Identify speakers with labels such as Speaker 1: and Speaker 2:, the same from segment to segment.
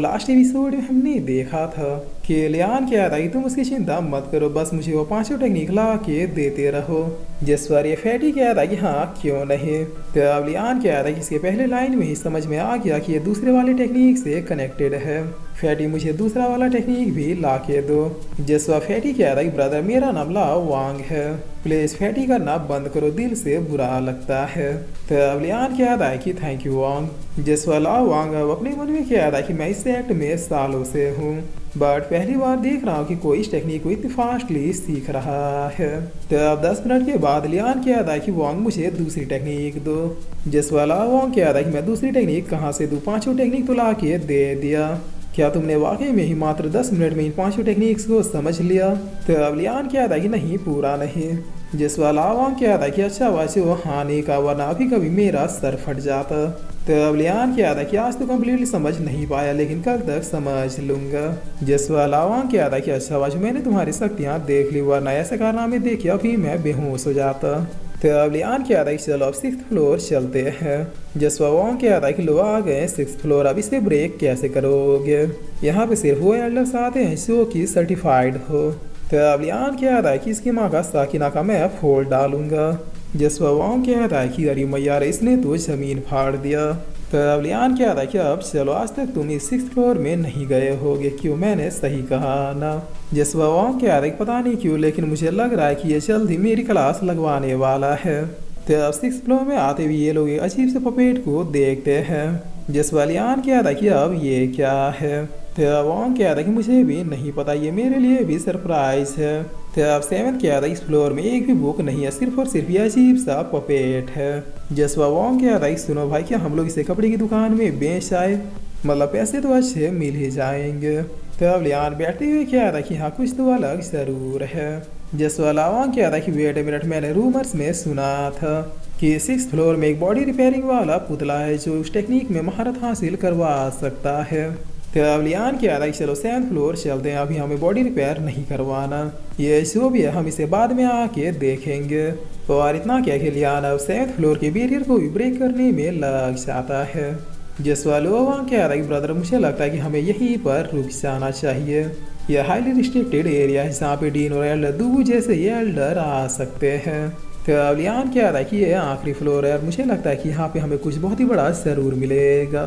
Speaker 1: Last episode में हमने देखा था कि लियान कह रहा है तुम उसकी चिंता मत करो, बस मुझे वो पांचों टेक्निक ला के देते रहो। जिस पर ये फैटी कह रहा है कि हाँ क्यों नहीं। तो अब लियान कह रहा है कि इसके पहले लाइन में ही समझ में आ गया कि ये दूसरे वाले टेक्निक से कनेक्टेड है। फैटी मुझे दूसरा वाला टेक्निक भी ला के दो। जिस पर फैटी कह रहा है ब्रदर मेरा नाम लाओ वांग है, प्लीज फैटी करना बंद करो, दिल से बुरा लगता है। तो अब लियान कह रहा है कि थैंक यू वांग। जिस पर लाओ वांग अब अपने मन में कह रहा है कि मैं इस एक्ट में सालों से हूँ, बट पहली बार देख रहा हूँ कि कोई इस टेक्निक को इतनी फास्टली सीख रहा है। तो अब 10 मिनट के बाद लियान कह रहा है कि वांग मुझे दूसरी टेक्निक दो। जिस वाला वांग कह रहा है कि मैं दूसरी टेक्निक कहाँ से दूँ, पांचों टेक्निक तो ला के दे दिया, क्या तुमने वाकई में ही मात्र 10 मिनट में इन पांचों टेक्निक्स को समझ लिया। तो अब लियान कह रहा है कि नहीं पूरा नहीं। जिस वाला वांग कह रहा है कि अच्छा वैसे वो हानि का, वरना अभी कभी मेरा सर फट जाता। तो अब लियान कह रहा है कि आज तो कम्प्लीटली समझ नहीं पाया, लेकिन कल तक समझ लूंगा। जिस वाला वांग कह रहा है कि अच्छा वैसे मैंने तुम्हारी शक्तियाँ देख ली, वरना ऐसे कारनामे देखे अभी मैं बेहोश हो जाता। तो अब लियान कह रहा है कि चलो अब 6th फ्लोर चलते हैं। जसवा वांग कह रहा है कि लो आ गए 6th फ्लोर, अब इसे ब्रेक कैसे करोगे, यहाँ पे सिर्फ वो एल्डर्स आते हैं जो कि सर्टिफाइड हो। तो अब लियान कह रहा है कि इसकी माँ का साकिना का मैं फोड़ डालूंगा। जसवा वांग कह रहा है कि अरे मैया इसने तो जमीन फाड़ दिया। तो अब लियान कह रहा है कि अब चलो आज तक तुम इस 6th फ्लोर में नहीं गए होगे, क्यों मैंने सही कहा ना। जसवा वांग कह रहा है पता नहीं क्यों, लेकिन मुझे लग रहा है कि ये जल्द ही मेरी क्लास लगवाने वाला है। तो अब 6th फ्लोर में आते हुए ये लोग एक अजीब से पपेट को देखते हैं। जसवा लियान कह रहा है कि अब ये क्या है। तो वांग कह रहा है कि मुझे भी नहीं पता, ये मेरे लिए भी सरप्राइज है। तो अब 7th कह रहा है इस फ्लोर में एक भी बुक नहीं है, सिर्फ और सिर्फ ये अजीब सा पपेट है। जसवा वांग कह रहा है सुनो भाई क्या हम लोग इसे कपड़े की दुकान में बेच आए, मतलब पैसे तो अच्छे मिल ही जाएंगे। तो अब लियान बैठते हुए कह रहा है कि हाँ कुछ तो अलग जरूर है। जसवा वांग कह रहा है कि वेट ए मिनट, मैंने रूमर्स में सुना था कि 6th फ्लोर में एक बॉडी रिपेयरिंग वाला पुतला है जो उस टेक्निक में महारत हासिल करवा सकता है। तो अब लियान कह रहा है चलो 7th फ्लोर चलते हैं, अभी हमें बॉडी रिपेयर नहीं करवाना, ये जो भी है हम इसे बाद में आके देखेंगे। और इतना क्या कि लियान अब 7th फ्लोर के बैरियर को भी ब्रेक करने में लग जाता है। जसवा वांग कह रहा है ब्रदर मुझे लगता है कि हमें यहीं पर रुक जाना चाहिए, यह हाईली रिस्ट्रिक्टेड एरिया है जहाँ पे डीन और एल्डर दूबू जैसे ये एल्डर आ सकते हैं। तो अब लियान कह रहा है कि ये आखिरी फ्लोर है और मुझे लगता है कि यहाँ पे हमें कुछ बहुत ही बड़ा जरूर मिलेगा।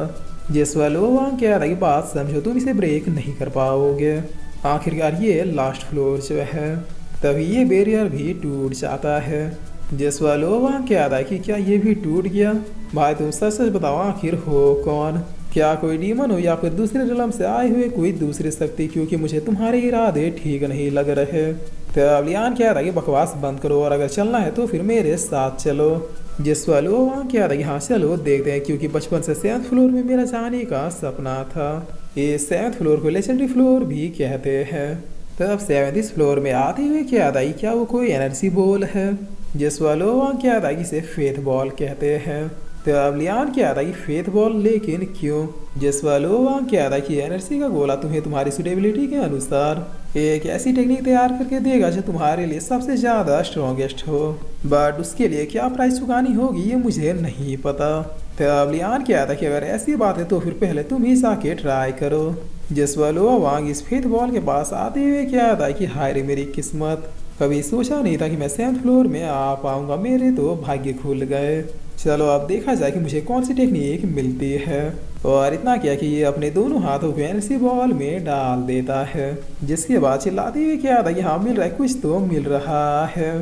Speaker 1: जसवा वांग कह रहा है बात समझो, तुम इसे ब्रेक नहीं कर पाओगे, आखिरकार ये लास्ट फ्लोर जो है। तभी ये बैरियर भी टूट जाता है। जसवा वांग कह रहा है कि क्या ये भी टूट गया। भाई तुम सच सच बताओ आखिर हो कौन, क्या कोई डीमन हो या फिर दूसरे रिलम से आए हुए कोई दूसरी शक्ति, क्योंकि मुझे तुम्हारे इरादे ठीक नहीं लग रहे। तो अब लियान कह रहा है कि बकवास बंद करो और अगर चलना है तो फिर मेरे साथ चलो। जसवा वांग कह रहा है कि हाँ चलो देखते हैं, क्योंकि बचपन से 7th फ्लोर में मेरा जाने का सपना था। ये 7th फ्लोर को लेजेंडरी फ्लोर भी कहते हैं। तो अब 7th फ्लोर में आते हुए कह रहा है क्या वो कोई एनर्जी बॉल है। जसवा वांग कह रहा है कि इसे फेथ बॉल कहते हैं। तो अब लियान कह रहा है फेथ बॉल, लेकिन क्यों। जसवा वांग कह रहा है कि एनर्जी का गोला तुम्हें तुम्हारी सुटेबिलिटी के अनुसार एक ऐसी टेक्निक तैयार करके देगा जो तुम्हारे लिए सबसे ज़्यादा स्ट्रॉन्गेस्ट हो, बट उसके लिए क्या प्राइस चुकानी होगी ये मुझे नहीं पता। तो अब लियान कह रहा है कि अगर ऐसी बात है तो फिर पहले तुम ही जाके ट्राई करो। जसवा वांग इस फेथ बॉल के पास आते हुए कह रहा है कि हाय रे मेरी किस्मत, कभी सोचा नहीं था कि मैं 7th फ्लोर में आ पाऊंगा, मेरे तो भाग्य खुल गए। चलो अब देखा जाए कि मुझे कौन सी टेक्निक मिलती है। और इतना क्या कि ये अपने दोनों हाथों को एनर्जी बॉल में डाल देता है, जिसके बाद चिल्लाते हुए क्या था कि हाँ मिल रहा है, कुछ तो मिल रहा है।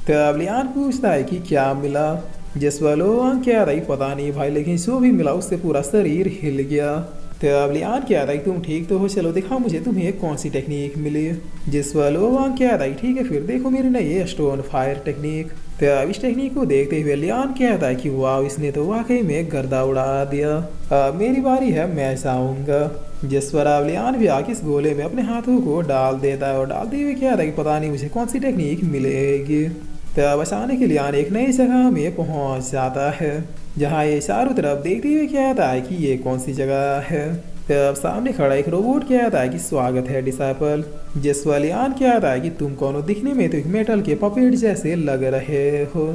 Speaker 1: तो अब लियान पूछता है कि क्या मिला। जसवा वांग कह रहा है पता नहीं भाई, लेकिन जो भी मिला उससे पूरा शरीर हिल गया। तो अब लियान कह रहा है तुम ठीक तो हो, चलो दिखाओ मुझे तुम्हें कौन सी टेक्निक मिली। जसवा वांग कह रहा है ठीक है फिर देखो मेरी नई स्टोन फायर टेक्निक। तो अब इस टेक्निक को देखते हुए लियान कहता है कि वाह इसने तो वाकई में गर्दा उड़ा दिया, अब मेरी बारी है, मैं जाऊंगा। जिस पर अब लियान भी आके इस गोले में अपने हाथों को डाल देता है और डालते हुए कहता है कि पता नहीं मुझे कौन सी टेक्निक मिलेगी। तो अब अचानक लियान एक नई जगह में पहुंच जाता है, जहाँ ये चारों तरफ देखते हुए कहता है कि ये कौन सी जगह है। तो अब सामने खड़ा एक रोबोट कहता है कि स्वागत है डिसाइपल। जसवा लियान कहता है कि तुम कौन हो, दिखने में तो एक मेटल के पपेट जैसे लग रहे हो।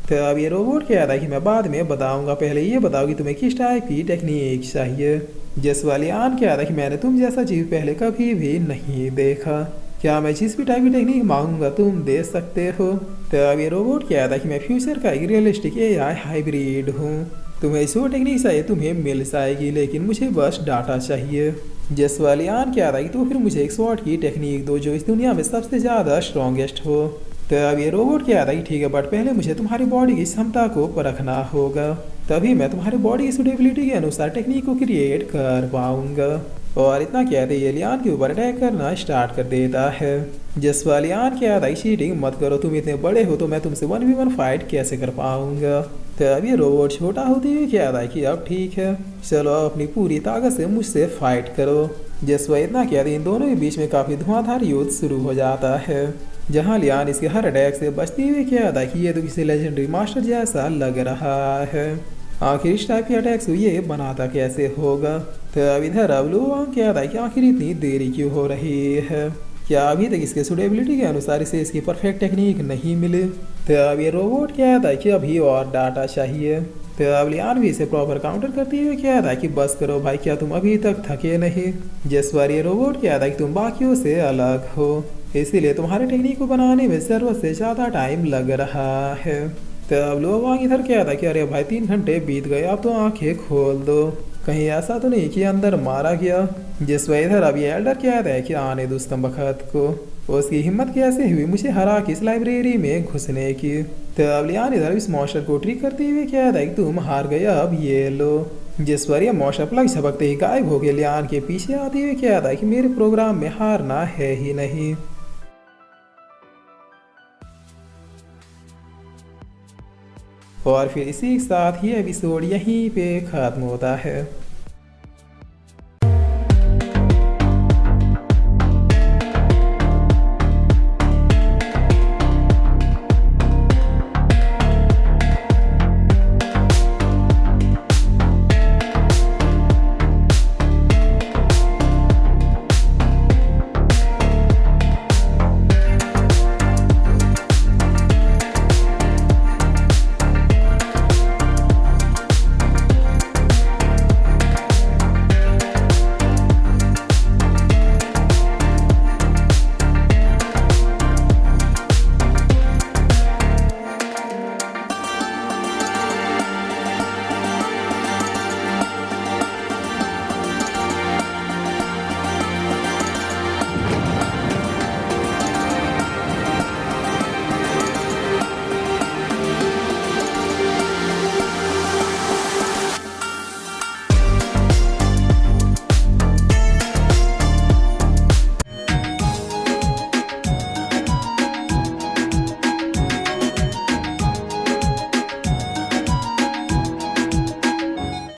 Speaker 1: तो अब ये रोबोट कह रहा है कि मैं बाद में बताऊंगा, पहले ये बताओ कि तुम्हें किस टाइप की टेक्निक चाहिए। जसवालियान कह रहा है कि मैंने तुम जैसा चीज पहले कभी भी नहीं देखा, क्या मैं जिस भी टाइप की टेक्निक मांगूंगा तुम दे सकते हो। तो अब ये रोबोट कह रहा है कि मैं फ्यूचर का एक रियलिस्टिक एआई हाइब्रिड हूँ, तुम्हें जो टेक्निक चाहिए तुम्हें मिल जाएगी, लेकिन मुझे बस डाटा चाहिए। जसवालियान कह रहा है कि तो फिर मुझे एक शॉट की टेक्निक दो जो इस दुनिया में सबसे ज़्यादा स्ट्रॉन्गेस्ट हो। तो अब ये रोबोट कह रहा है कि ठीक है, बट पहले मुझे तुम्हारी बॉडी की क्षमता को परखना होगा, तभी मैं तुम्हारी बॉडी की सुटेबिलिटी के अनुसार टेक्निक को क्रिएट कर पाऊंगा। और इतना कहते ही एलियन के ऊपर अटैक करना स्टार्ट कर देता है। जसवालियान कह रहा है चीटिंग मत करो, तुम इतने बड़े हो तो मैं तुमसे 1v1 फाइट कैसे कर पाऊंगा। तो अब ये रोबोट छोटा होते हुए कह रहा है कि अब ठीक है, चलो अपनी पूरी ताकत से मुझसे फाइट करो। जसवा इतना कहते इन दोनों के बीच में काफी धुआंधार युद्ध शुरू हो जाता है, जहां लियान इसके हर अटैक से बचते हुए कहता है कि ये तो किसी लेजेंडरी मास्टर जैसा लग रहा है, आखिर इस टाइप के अटैक्स ये बनाता कैसे होगा। तो अब इधर अब लोग कहता है कि आखिर इतनी देरी क्यों हो रही है, क्या अभी तक इसके सुटेबिलिटी के अनुसार इसे इसकी परफेक्ट टेक्निक नहीं मिली। तो अब ये रोबोट कहता है कि अभी और डाटा चाहिए। तो अब लियान भी इसे प्रॉपर काउंटर करती हुए कहता है कि बस करो भाई, क्या तुम अभी तक थके नहीं। जिस बार ये रोबोट कहता है कि तुम बाकियों से अलग हो, इसीलिए तुम्हारे टेक्निक को बनाने में ज़रूरत से ज़्यादा टाइम लग रहा है। तो अब लोग इधर कहता है कि अरे भाई 3 घंटे बीत गए, अब तो आंखें खोल दो, कहीं ऐसा तो नहीं कि अंदर मारा गया। जिस वजह इधर अब ये एल्डर कहता है कि आने दो उस वक्त को, उसकी हिम्मत कैसे हुई मुझे हरा के इस लाइब्रेरी में घुसने की। तो अब लियान इधर इस मॉन्स्टर को ट्रिक करते हुए कहता है कि तुम हार गया, अब ये लो। जिस पर यह मॉन्स्टर प्लग झपकते ही गायब हो गया, लियान के पीछे आते हुए कहता है कि मेरे प्रोग्राम में हारना है ही नहीं। और फिर इसी के साथ ही एपिसोड यहीं पे खत्म होता है।